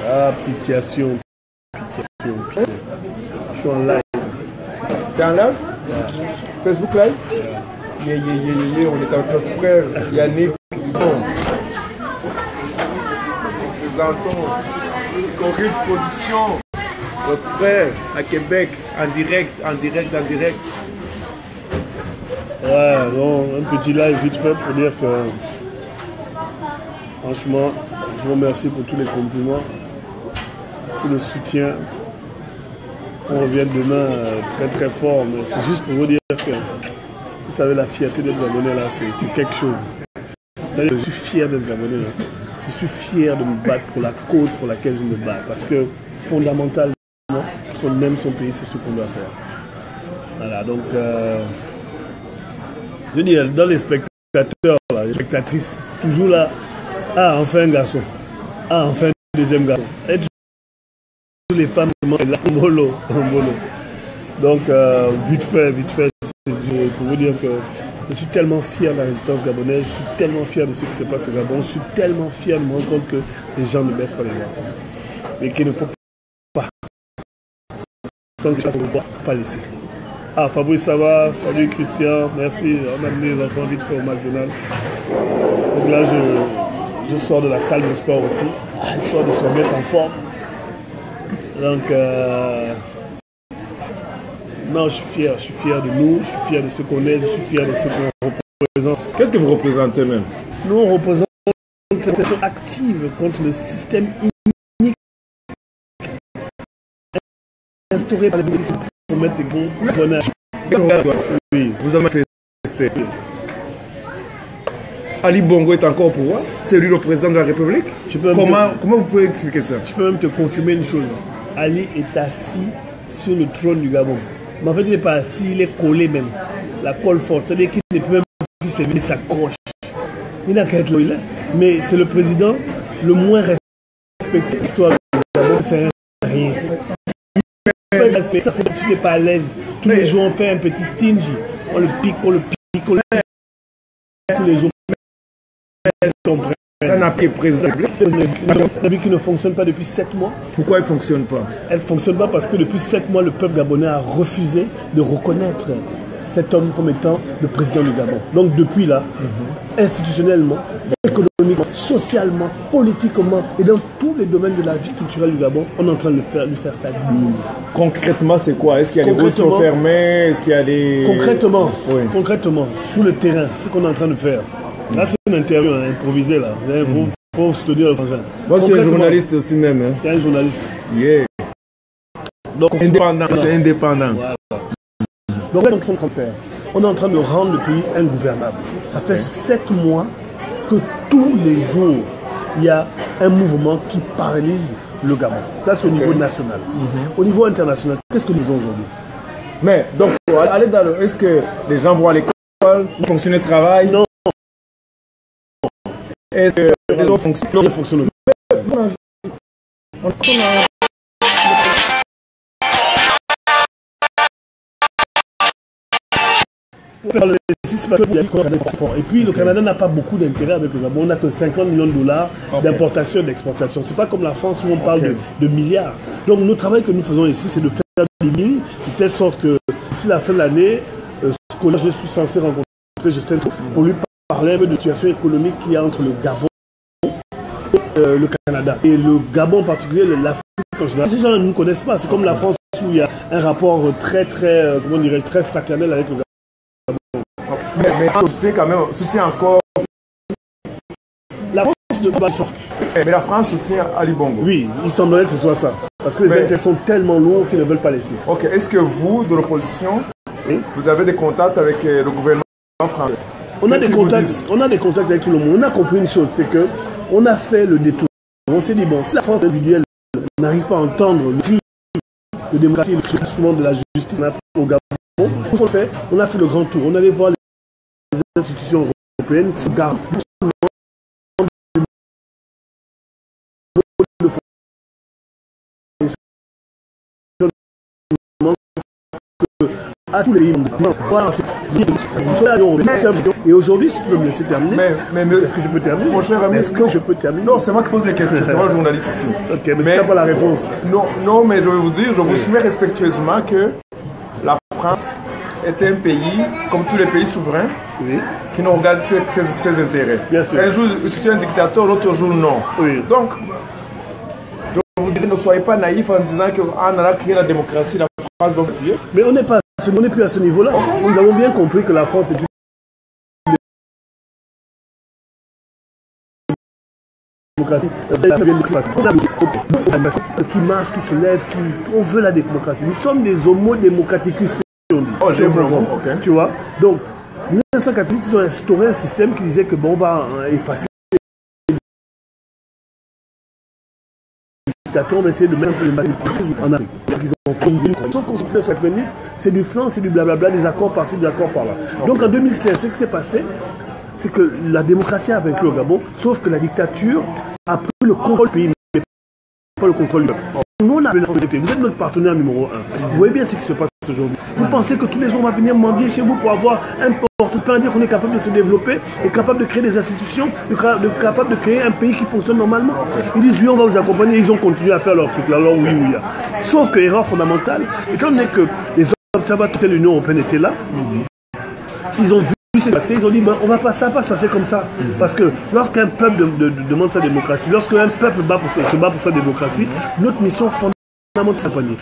Ah, pitiation. Je suis en live. T'es en live? Facebook live? On est avec notre frère Yannick. Nous présentons Corrige Production. Notre frère à Québec, en direct. Ouais, bon, un petit live vite fait pour dire que franchement, je vous remercie pour tous les compliments, tout le soutien. On revient demain très très fort, mais c'est juste pour vous dire que vous savez, la fierté d'être Gabonais là, c'est quelque chose. Je suis fier d'être Gabonais. Là. Je suis fier de me battre pour la cause pour laquelle je me bats. Parce que fondamentalement, quand on aime son pays, c'est ce qu'on doit faire. Voilà, donc je veux dire, dans les spectateurs, là, les spectatrices, toujours là, ah, enfin un garçon, ah, enfin un deuxième garçon. Et toutes les femmes sont là, en bolo. Donc, vite fait, c'est pour vous dire que je suis tellement fier de la résistance gabonaise, je suis tellement fier de ce qui se passe au Gabon, je suis tellement fier de me rendre compte que les gens ne baissent pas les bras. Et qu'il ne faut pas, tant que ça ne doit pas laisser. Ah, Fabrice, ça va? Salut Christian, merci. On a amené les enfants vite fait au McDonald's. Donc là, je sors de la salle de sport aussi, histoire de se remettre en forme. Donc, non, je suis fier de nous, je suis fier de ce qu'on est, je suis fier de ce qu'on représente. Qu'est-ce que vous représentez même? Nous, on représente une action active contre le système inique instauré par les policiers pour mettre des bons bonnages. Oui, vous avez manifesté. Oui. Ali Bongo est encore au pouvoir? C'est lui le président de la République? Comment vous pouvez expliquer ça? Je peux même te confirmer une chose. Ali est assis sur le trône du Gabon. Mais en fait, il n'est pas assis, il est collé même. La colle forte. C'est-à-dire qu'il ne peut même plus servir, il s'accroche. Il n'a qu'à être là. Mais c'est le président le moins respecté de l'histoire du Gabon. C'est rien. Si tu n'es pas à l'aise, tous les jours on fait un petit stingy. On le pique. Tous les jours. Ça n'a pas été président. Qui ne fonctionne pas depuis 7 mois. Pourquoi elle ne fonctionne pas? Elle ne fonctionne pas parce que depuis 7 mois, le peuple gabonais a refusé de reconnaître cet homme comme étant le président du Gabon. Donc depuis là, institutionnellement, économiquement, socialement, politiquement et dans tous les domaines de la vie culturelle du Gabon, on est en train de lui faire ça. Concrètement, c'est quoi? Est-ce qu'il y a des restos fermés? Est-ce qu'il y a des... Concrètement, sur le terrain, ce qu'on est en train de faire. Là, c'est une interview improvisée là. Faut se dire le français. Moi, c'est un journaliste aussi même. Hein. C'est un journaliste. Yeah. Donc, indépendant, c'est indépendant. Voilà. Donc, on est en train de faire. On est en train de rendre le pays ingouvernable. Ça fait 7 mois que tous les jours, il y a un mouvement qui paralyse le Gabon. Ça, c'est au niveau national. Au niveau international, qu'est-ce que nous avons aujourd'hui? Mais, donc, aller dans le... Est-ce que les gens vont à l'école, fonctionner le travail? Non. Est-ce que les autres fonctionnent? Et puis le Canada n'a pas beaucoup d'intérêt avec le Gabon. On n'a que 50 millions de dollars d'importation et d'exportation. C'est pas comme la France où on parle de milliards. Donc le travail que nous faisons ici, c'est de faire du mine de telle sorte que d'ici la fin de l'année, je suis censé rencontrer Justin pour lui parler de la situation économique qu'il y a entre le Gabon et le Canada. Et le Gabon en particulier, l'Afrique en général. Ces gens ne nous connaissent pas. C'est comme la France où il y a un rapport très fraternel avec le Gabon. Mais on soutient quand même, soutient encore. La France ne peut pas sortir. Mais la France soutient Ali Bongo. Oui, il semblerait que ce soit ça. Parce que les intérêts sont tellement lourds qu'ils ne veulent pas laisser. Ok, est-ce que vous, de l'opposition, vous avez des contacts avec le gouvernement français? On a des contacts avec tout le monde. On a compris une chose, c'est que on a fait le détour. On s'est dit, bon, si la France individuelle n'arrive pas à entendre le cri de démocratie et le cri de la justice au Gabon, on a fait le grand tour. On allait voir les institutions européennes qui se gardent. À tous les pays, voir Et aujourd'hui, si tu peux me laisser terminer, est-ce que je peux terminer? Mon cher ami, est-ce que je peux terminer? Non, c'est moi qui pose les questions, c'est moi le journaliste ici. Ok, mais tu n'as pas la réponse. Non, mais je vais vous dire, je vous soumets respectueusement que la France est un pays, comme tous les pays souverains, oui, qui ne regarde ses intérêts. Bien sûr. Un jour, il soutient un dictateur, l'autre jour, non. Oui. Donc, je vous dirais, ne soyez pas naïfs en disant qu'on a créé la démocratie, la France va vous. Mais on n'est plus à ce niveau-là. Nous avons bien compris que la France est une démocratie. Qui marche, qui se lève, on veut la démocratie. Nous sommes des homo démocraticus. J'ai okay. Tu vois. Donc, en 1990, ils ont instauré un système qui disait que bon, on va effacer les dictateurs, on va essayer de mettre le matérialisme en Afrique. Ils ont conduit une constitution. 1990, c'est du flanc, c'est du blablabla, des accords par-ci, des accords par-là. Donc en 2016, ce qui s'est passé, c'est que la démocratie a vaincu au Gabon, sauf que la dictature a pris le contrôle du pays, mais pas le contrôle du peuple. Nous, on a vous êtes notre partenaire numéro 1. Vous voyez bien ce qui se passe aujourd'hui. Vous pensez que tous les jours on va venir mendier chez vous pour avoir un porte-pain, dire qu'on est capable de se développer, est capable de créer des institutions, capable de créer un pays qui fonctionne normalement. Ils disent oui, on va vous accompagner, ils ont continué à faire leur truc. Alors oui, oui. Sauf que erreur fondamentale, étant donné que les observateurs de l'Union européenne étaient là, ils ont vu ce qui s'est passé, ils ont dit ben, ça va pas se passer comme ça. Parce que lorsqu'un peuple demande sa démocratie, lorsqu'un peuple se bat pour sa démocratie, notre mission fondamentale,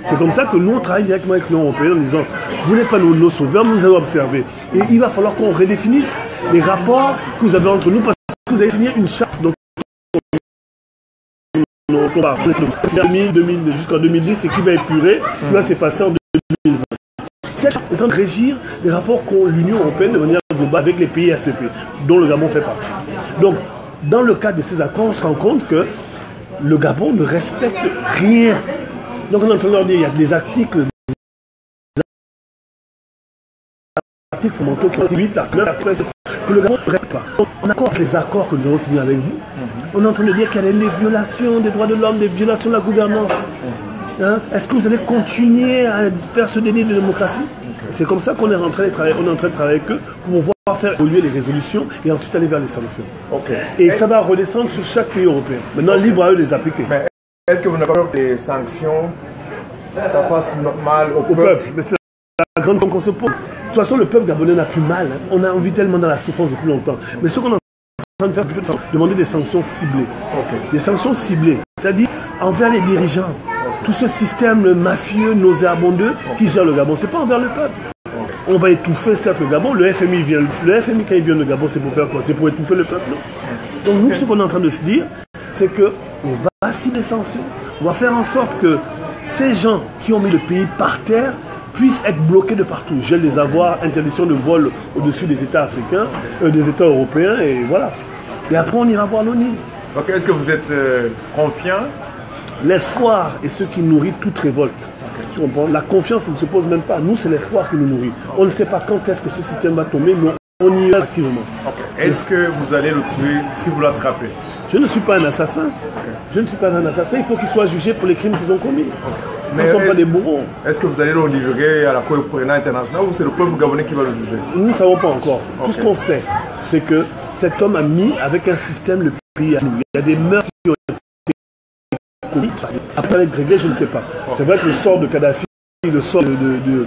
c'est comme ça que nous on travaille directement avec l'Union européenne en disant vous n'êtes pas nos sauveurs, nous allons observer. Et il va falloir qu'on redéfinisse les rapports que vous avez entre nous parce que vous avez signé une charte dont on parle jusqu'en 2010 et qui va épurer, qui va s'effacer en 2020. Cette charte est en train de régir les rapports qu'ont l'Union européenne de manière globale avec les pays ACP, dont le Gabon fait partie. Donc, dans le cadre de ces accords, on se rend compte que le Gabon ne respecte rien. Donc on est en train de leur dire, il y a des articles fondamentaux qui ont 8 à 9 que le Gabon ne respecte pas. Donc, en accord avec les accords que nous avons signés avec vous, on est en train de dire qu'il y a des violations des droits de l'homme, des violations de la gouvernance. Hein? Est-ce que vous allez continuer à faire ce déni de démocratie? C'est comme ça qu'on est en train de travailler, avec eux pour pouvoir faire évoluer les résolutions et ensuite aller vers les sanctions. Et ça va redescendre sur chaque pays européen. Maintenant, libre à eux de les appliquer. Mais est-ce que vous n'avez pas peur que les sanctions, ça fasse mal au peuple? Mais c'est la grande question qu'on se pose. De toute façon, le peuple gabonais n'a plus mal. Hein. On vit tellement dans la souffrance depuis longtemps. Mais ce qu'on est en train de faire, c'est demander des sanctions ciblées. Des sanctions ciblées, c'est-à-dire envers les dirigeants. Tout ce système mafieux, nauséabondeux qui gère le Gabon, c'est pas envers le peuple. On va étouffer certes le Gabon. Le FMI quand il vient de Gabon, c'est pour faire quoi? C'est pour étouffer le peuple, non? Donc nous, ce qu'on est en train de se dire, c'est qu'on va cibler les sanctions. On va faire en sorte que ces gens qui ont mis le pays par terre puissent être bloqués de partout. Gel des avoirs, interdiction de vol au-dessus des États africains, des États européens, et voilà. Et après, on ira voir l'ONU. Donc, est-ce que vous êtes confiant? L'espoir est ce qui nourrit toute révolte. Tu comprends? La confiance ne se pose même pas. Nous, c'est l'espoir qui nous nourrit. On ne sait pas quand est-ce que ce système va tomber, mais on y est activement. Est-ce que vous allez le tuer si vous l'attrapez? Je ne suis pas un assassin. Je ne suis pas un assassin. Il faut qu'ils soient jugés pour les crimes qu'ils ont commis. Nous ne sommes pas des bourreaux. Est-ce que vous allez le livrer à la Cour pénale internationale ou c'est le peuple gabonais qui va le juger? Nous ne savons pas encore. Tout ce qu'on sait, c'est que cet homme a mis avec un système le pays à nous. Il y a des meurtres qui ont été commis. Après être réglé, je ne sais pas. C'est vrai que le sort de Kadhafi, le sort de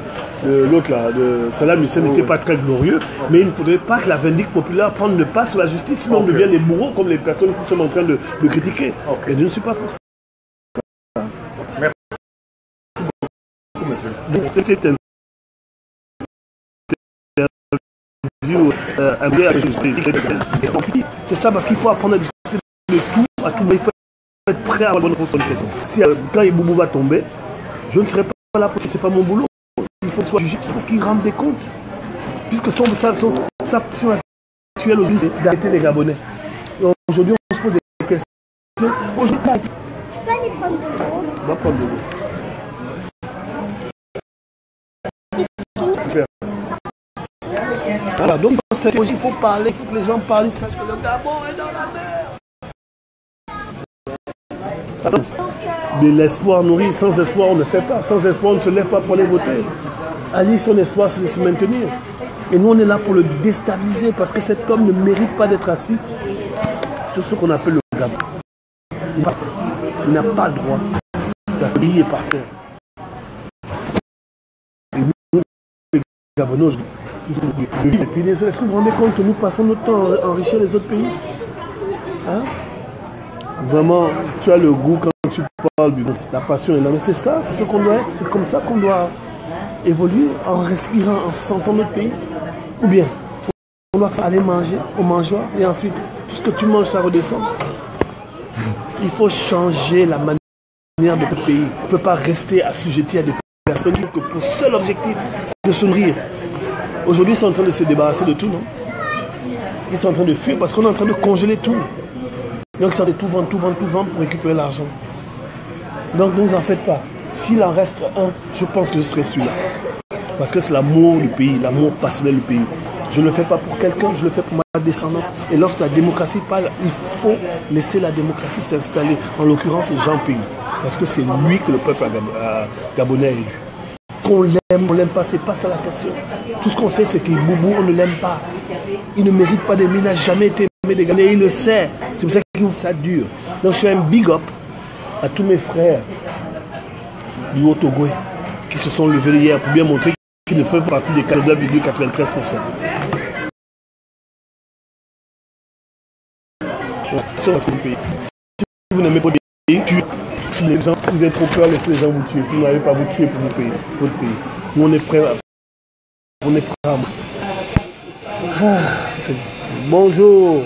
l'autre là, de Saddam Hussein n'était pas très glorieux, mais il ne faudrait pas que la vindicte populaire prenne le pas sur la justice, sinon on devient des bourreaux comme les personnes qui sont en train de critiquer. Et je ne suis pas pour ça. Merci beaucoup, monsieur. C'est ça, parce qu'il faut apprendre à discuter de tout, à tout, mais il faut être prêt à avoir une réponse à une question. Si quand Boubou va tomber, je ne serai pas là parce que ce n'est pas mon boulot. Il faut soit jugé, il faut qu'il rende des comptes. Puisque sa action actuelle aujourd'hui, c'est d'arrêter les Gabonais. Aujourd'hui, on se pose des questions. Aujourd'hui, je peux aller prendre de l'eau. On va prendre de l'eau. Voilà, donc il faut parler, il faut que les gens parlent, ils sachent que le Gabon est dans la mer. Mais l'espoir nourrit, sans espoir on ne fait pas, sans espoir on ne se lève pas pour aller voter. Ali, son espoir c'est de se maintenir. Et nous, on est là pour le déstabiliser parce que cet homme ne mérite pas d'être assis sur ce qu'on appelle le Gabon. Il n'a pas le droit d'asseoir par terre. Et nous, les Gabonais, et puis est-ce que vous vous rendez compte que nous passons notre temps à enrichir les autres pays, hein? Vraiment, tu as le goût quand tu parles du la passion est là. Mais c'est ça, c'est ce qu'on doit être. C'est comme ça qu'on doit évoluer, en respirant, en sentant notre pays. Ou bien, on doit aller manger au mangeoir et ensuite, tout ce que tu manges, ça redescend. Il faut changer la manière de notre pays. On ne peut pas rester assujetti à des personnes qui ont que pour seul objectif de se nourrir. Aujourd'hui, ils sont en train de se débarrasser de tout, non? Ils sont en train de fuir parce qu'on est en train de congeler tout. Donc, ils sont en train de tout vendre pour récupérer l'argent. Donc, ne vous en faites pas. S'il en reste un, je pense que ce serait celui-là. Parce que c'est l'amour du pays, l'amour passionnel du pays. Je ne le fais pas pour quelqu'un, je le fais pour ma descendance. Et lorsque la démocratie parle, il faut laisser la démocratie s'installer. En l'occurrence, Jean Ping. Parce que c'est lui que le peuple gabonais a élu. Qu'on l'aime, on ne l'aime pas, c'est pas ça la question. Tout ce qu'on sait, c'est qu'il Boubou, on ne l'aime pas. Il ne mérite pas d'aimer, il n'a jamais été aimé des Ghanais, il le sait. C'est pour ça qu'il ouvre ça dur. Donc je fais un big up à tous mes frères du Haut-Togo qui se sont levés hier pour bien montrer qu'ils ne font pas partie des 49,93%. Si vous n'aimez pas des pays, tuez les gens. Vous avez trop peur, laissez les gens vous tuer. Si vous n'avez pas vous tuer pour votre pays. Nous, on est prêts à... Bonjour,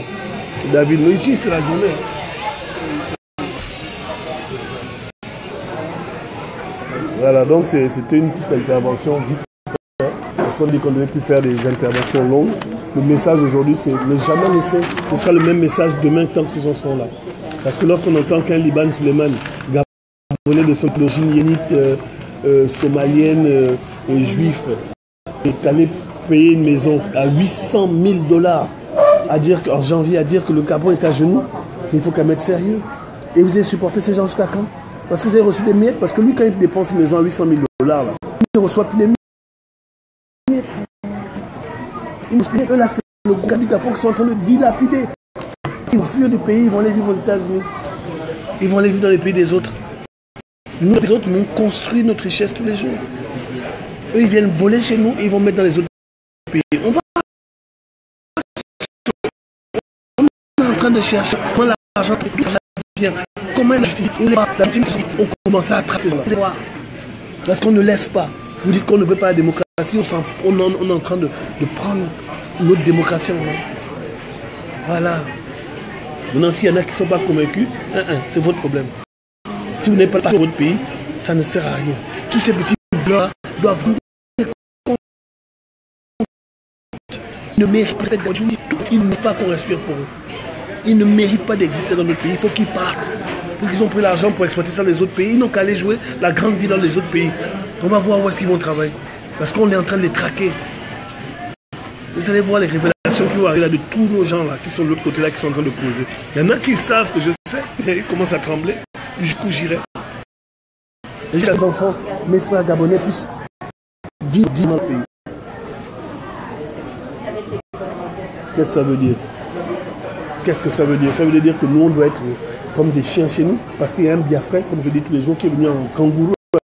David. Nous, ici, c'est la journée. Voilà, donc c'était une petite intervention vite fait. Parce qu'on dit qu'on ne devait plus faire des interventions longues. Le message aujourd'hui, c'est ne jamais laisser. Ce sera le même message demain tant que ces gens seront là. Parce que lorsqu'on entend qu'un Liban Suleiman, Gabonais de son origine yénite, somalienne, juif, est allé payer une maison à 800 000 $, en janvier, à dire que le Gabon est à genoux, il faut qu'à mettre sérieux. Et vous avez supporté ces gens jusqu'à quand? Parce que vous avez reçu des miettes. Parce que lui, quand il dépense une maison à 800 000 $, là, il ne reçoit plus les miettes. Eux là, c'est le groupe du Gabon qui sont en train de dilapider. S'ils fuient du pays, ils vont aller vivre aux États-Unis. Ils vont aller vivre dans les pays des autres. Nous, les autres, nous construisons notre richesse tous les jours. Eux, ils viennent voler chez nous et ils vont mettre dans les autres pays. On est en train de chercher comment l'argent vient. Comment on commence à tracer les gens. Parce qu'on ne laisse pas. Vous dites qu'on ne veut pas la démocratie, on est en train de prendre notre démocratie en main. Voilà. Maintenant, s'il y en a qui ne sont pas convaincus, c'est votre problème. Si vous n'êtes pas dans votre pays, ça ne sert à rien. Tous ces petits blancs doivent vendre des comptes. Ils ne méritent pas cette voiture. Ils ne méritent pas qu'on respire pour eux. Ils ne méritent pas d'exister dans notre pays. Il faut qu'ils partent. Parce qu'ils ont pris l'argent pour exploiter ça dans les autres pays. Ils n'ont qu'à aller jouer la grande vie dans les autres pays. On va voir où est-ce qu'ils vont travailler. Parce qu'on est en train de les traquer. Vous allez voir les révélations qui vont arriver là de tous nos gens là, qui sont de l'autre côté là, qui sont en train de poser. Il y en a qui savent que je sais. Ils commencent à trembler. Jusqu'où j'irai. Et j'ai les enfants, mes frères gabonais puissent vivre dans le pays. Qu'est-ce que ça veut dire? Qu'est-ce que ça veut dire? Ça veut dire que nous, on doit être comme des chiens chez nous, parce qu'il y a un Biafrais, comme je dis tous les jours, qui est venu en kangourou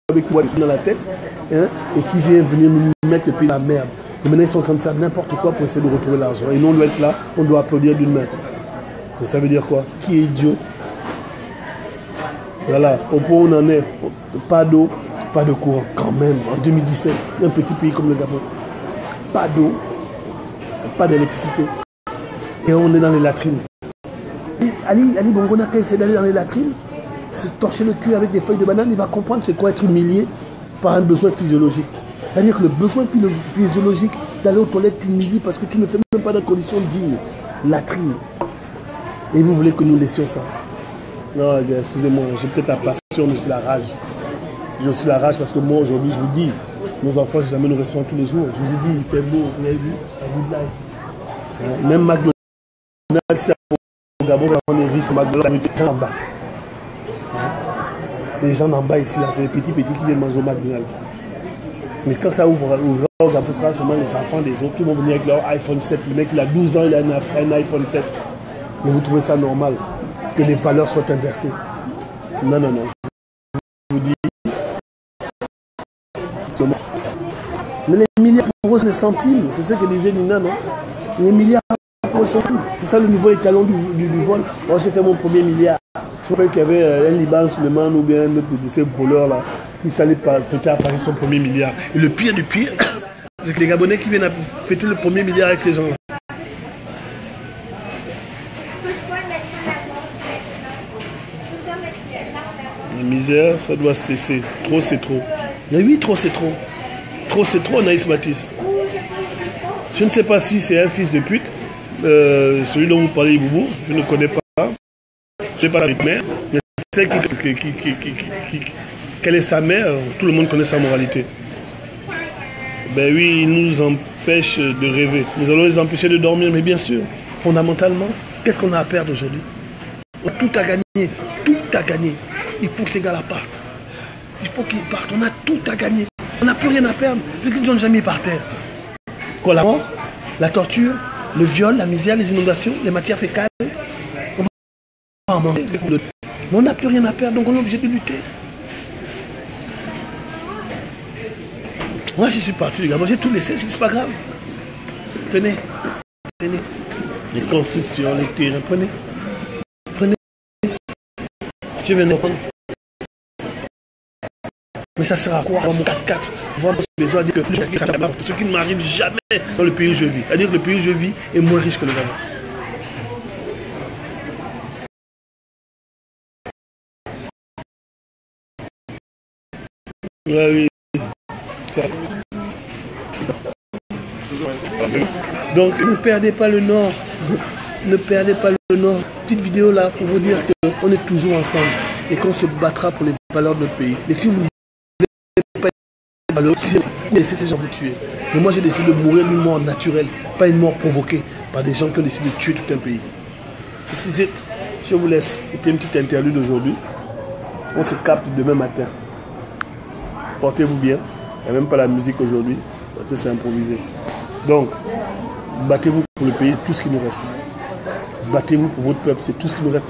avec une voix dans la tête, hein, et qui vient venir nous mettre le pays dans la merde. Et maintenant, ils sont en train de faire n'importe quoi pour essayer de retrouver l'argent. Et nous, on doit être là, on doit applaudir d'une main. Et ça veut dire quoi? Qui est idiot? Voilà, au point où on en est, pas d'eau, pas de courant, quand même, en 2017, un petit pays comme le Gabon. Pas d'eau, pas d'électricité. Et on est dans les latrines. Et Ali Bongo n'a qu'à essayer d'aller dans les latrines, se torcher le cul avec des feuilles de banane, il va comprendre c'est quoi être humilié par un besoin physiologique. C'est-à-dire que le besoin physiologique d'aller aux toilettes t'humilie parce que tu ne fais même pas dans des conditions dignes. Latrine. Et vous voulez que nous laissions ça? Non, excusez-moi, j'ai peut-être la passion, mais c'est la rage. J'ai aussi la rage parce que moi, aujourd'hui, je vous dis, nos enfants, je les amène au restaurant tous les jours. Je vous ai dit, il fait beau, vous avez vu, un good life. Même McDonald's, c'est au Gabon, on va prendre des risques. McDonald's, c'est en bas. C'est les gens en bas ici, là, c'est les petits qui viennent manger au McDonald's. Mais quand ça ouvrira, ce sera seulement les enfants des autres qui vont venir avec leur iPhone 7. Le mec, il a 12 ans, il a un iPhone 7. Mais vous trouvez ça normal que les valeurs soient inversées? Non, non, non. Je vous dis. Mais les milliards pour eux, c'est des centimes. C'est ce que disait Nina, non? Les milliards pour eux, centimes. C'est ça le nouveau étalon du vol. Moi, j'ai fait mon premier milliard. Je me rappelle qu'il y avait un Liban Suleiman ou bien un autre de ces voleurs-là. Il fallait fêter à Paris son premier milliard. Et le pire du pire, c'est que les Gabonais qui viennent fêter le premier milliard avec ces gens-là. La misère, ça doit cesser. Trop, c'est trop. Mais oui, trop, c'est trop. Trop, c'est trop, Naïs Matisse. Je ne sais pas si c'est un fils de pute, celui dont vous parlez, Boubou. Je ne connais pas. Je ne sais pas la mère. Mais c'est quelle est sa mère. Tout le monde connaît sa moralité. Ben oui, il nous empêche de rêver. Nous allons les empêcher de dormir, mais bien sûr, fondamentalement, qu'est-ce qu'on a à perdre aujourd'hui? On a tout à gagner. Tout à gagner. Il faut que ces gars-là partent. Il faut qu'ils partent. On a tout à gagner. On n'a plus rien à perdre. Les gens n'ont jamais mis par terre. Quoi, la mort, la torture, le viol, la misère, les inondations, les matières fécales. On va en manger. Mais on n'a plus rien à perdre, donc on est obligé de lutter. Moi, je suis parti du Gabon, j'ai tout laissé, c'est pas grave. Prenez. Les constructions, les terrains, prenez. Je vais nous prendre. Mais ça sert à quoi? Mon 4x4, voir mon besoin de dire que ce qui ne m'arrive jamais dans le pays où je vis. C'est-à-dire que le pays où je vis est moins riche que le Gabon. Oui. Donc ne perdez pas le nord. Ne perdez pas le nord. Petite vidéo là pour vous dire qu'on est toujours ensemble et qu'on se battra pour les valeurs de notre pays. Et si vous ne voulez pas les valeurs, vous laissez ces gens vous tuer. Mais moi j'ai décidé de mourir d'une mort naturelle, pas une mort provoquée par des gens qui ont décidé de tuer tout un pays. Ici, je vous laisse. C'était une petite interlude d'aujourd'hui. On se capte demain matin. Portez-vous bien. Il n'y a même pas la musique aujourd'hui parce que c'est improvisé. Donc, battez-vous pour le pays, tout ce qui nous reste. Battez-vous pour votre peuple, c'est tout ce qui nous reste.